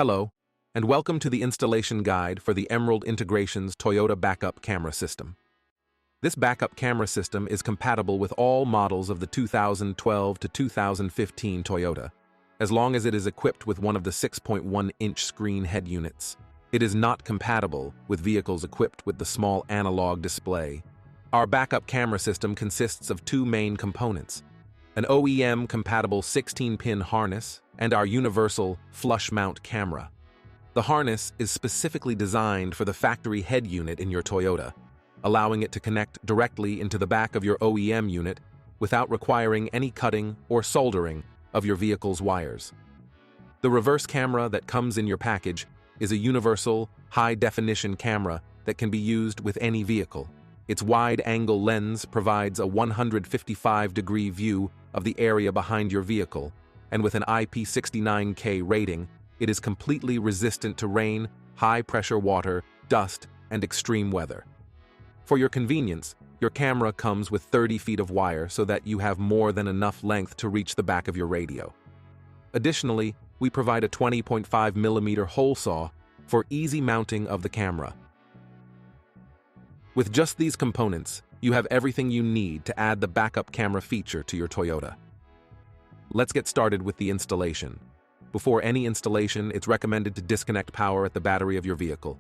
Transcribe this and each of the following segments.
Hello, and welcome to the installation guide for the Emerald Integrations Toyota Backup Camera System. This backup camera system is compatible with all models of the 2012 to 2015 Toyota, as long as it is equipped with one of the 6.1-inch screen head units. It is not compatible with vehicles equipped with the small analog display. Our backup camera system consists of two main components: an OEM-compatible 16-pin harness and our universal flush-mount camera. The harness is specifically designed for the factory head unit in your Toyota, allowing it to connect directly into the back of your OEM unit without requiring any cutting or soldering of your vehicle's wires. The reverse camera that comes in your package is a universal, high-definition camera that can be used with any vehicle. Its wide-angle lens provides a 155-degree view of the area behind your vehicle, and with an IP69K rating, it is completely resistant to rain, high-pressure water, dust, and extreme weather. For your convenience, your camera comes with 30 feet of wire so that you have more than enough length to reach the back of your radio. Additionally, we provide a 20.5mm hole saw for easy mounting of the camera. With just these components, you have everything you need to add the backup camera feature to your Toyota. Let's get started with the installation. Before any installation, it's recommended to disconnect power at the battery of your vehicle.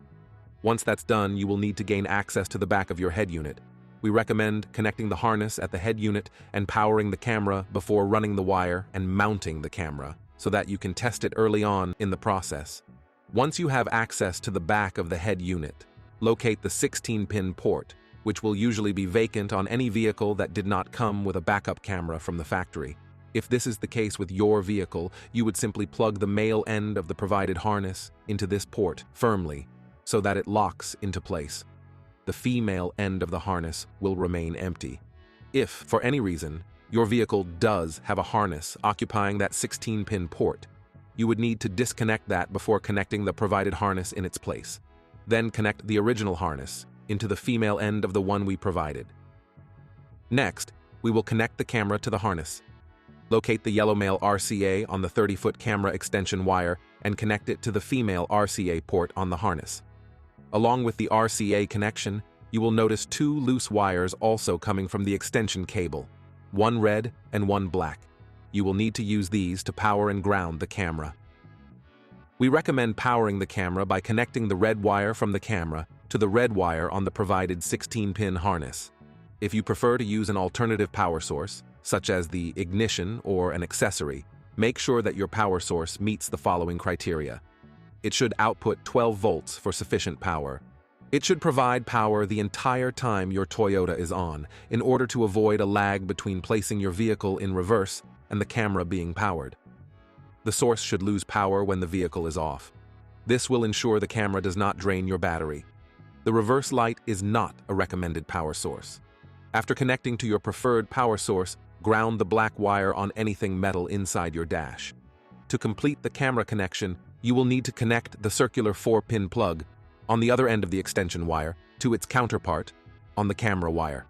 Once that's done, you will need to gain access to the back of your head unit. We recommend connecting the harness at the head unit and powering the camera before running the wire and mounting the camera, so that you can test it early on in the process. Once you have access to the back of the head unit, locate the 16-pin port, which will usually be vacant on any vehicle that did not come with a backup camera from the factory. If this is the case with your vehicle, you would simply plug the male end of the provided harness into this port firmly so that it locks into place. The female end of the harness will remain empty. If, for any reason, your vehicle does have a harness occupying that 16-pin port, you would need to disconnect that before connecting the provided harness in its place. Then connect the original harness into the female end of the one we provided. Next, we will connect the camera to the harness. Locate the yellow male RCA on the 30-foot camera extension wire and connect it to the female RCA port on the harness. Along with the RCA connection, you will notice two loose wires also coming from the extension cable, one red and one black. You will need to use these to power and ground the camera. We recommend powering the camera by connecting the red wire from the camera to the red wire on the provided 16-pin harness. If you prefer to use an alternative power source, such as the ignition or an accessory, make sure that your power source meets the following criteria. It should output 12 volts for sufficient power. It should provide power the entire time your Toyota is on, in order to avoid a lag between placing your vehicle in reverse and the camera being powered. The source should lose power when the vehicle is off. This will ensure the camera does not drain your battery. The reverse light is not a recommended power source. After connecting to your preferred power source, ground the black wire on anything metal inside your dash. To complete the camera connection, you will need to connect the circular 4-pin plug on the other end of the extension wire to its counterpart on the camera wire.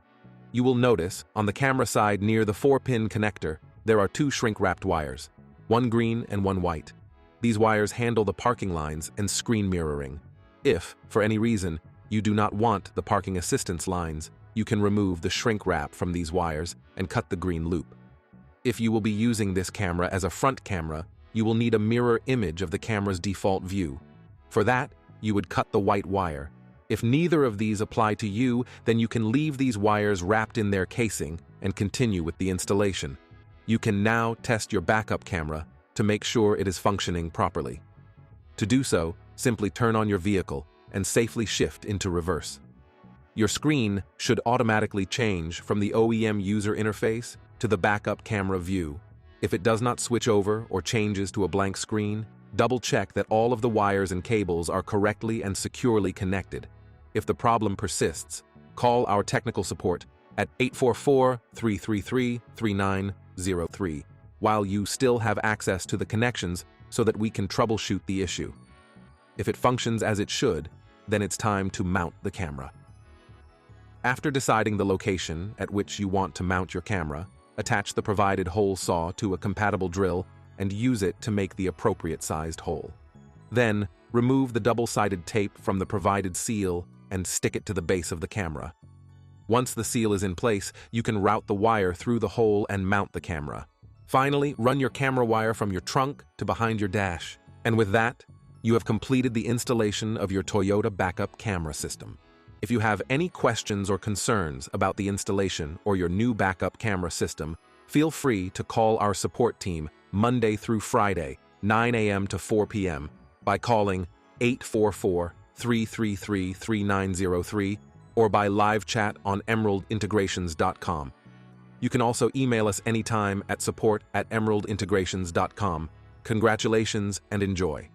You will notice, on the camera side near the 4-pin connector, there are two shrink-wrapped wires, one green and one white. These wires handle the parking lines and screen mirroring. If, for any reason, you do not want the parking assistance lines, you can remove the shrink wrap from these wires and cut the green loop. If you will be using this camera as a front camera, you will need a mirror image of the camera's default view. For that, you would cut the white wire. If neither of these apply to you, then you can leave these wires wrapped in their casing and continue with the installation. You can now test your backup camera to make sure it is functioning properly. To do so, simply turn on your vehicle and safely shift into reverse. Your screen should automatically change from the OEM user interface to the backup camera view. If it does not switch over or changes to a blank screen, double-check that all of the wires and cables are correctly and securely connected. If the problem persists, call our technical support at 844-333-3903 while you still have access to the connections so that we can troubleshoot the issue. If it functions as it should, then it's time to mount the camera. After deciding the location at which you want to mount your camera, attach the provided hole saw to a compatible drill and use it to make the appropriate sized hole. Then, remove the double-sided tape from the provided seal and stick it to the base of the camera. Once the seal is in place, you can route the wire through the hole and mount the camera. Finally, run your camera wire from your trunk to behind your dash. And with that, you have completed the installation of your Toyota backup camera system. If you have any questions or concerns about the installation or your new backup camera system, feel free to call our support team Monday through Friday, 9 a.m. to 4 p.m. by calling 844-333-3903 or by live chat on emeraldintegrations.com. You can also email us anytime at support@emeraldintegrations.com. Congratulations and enjoy.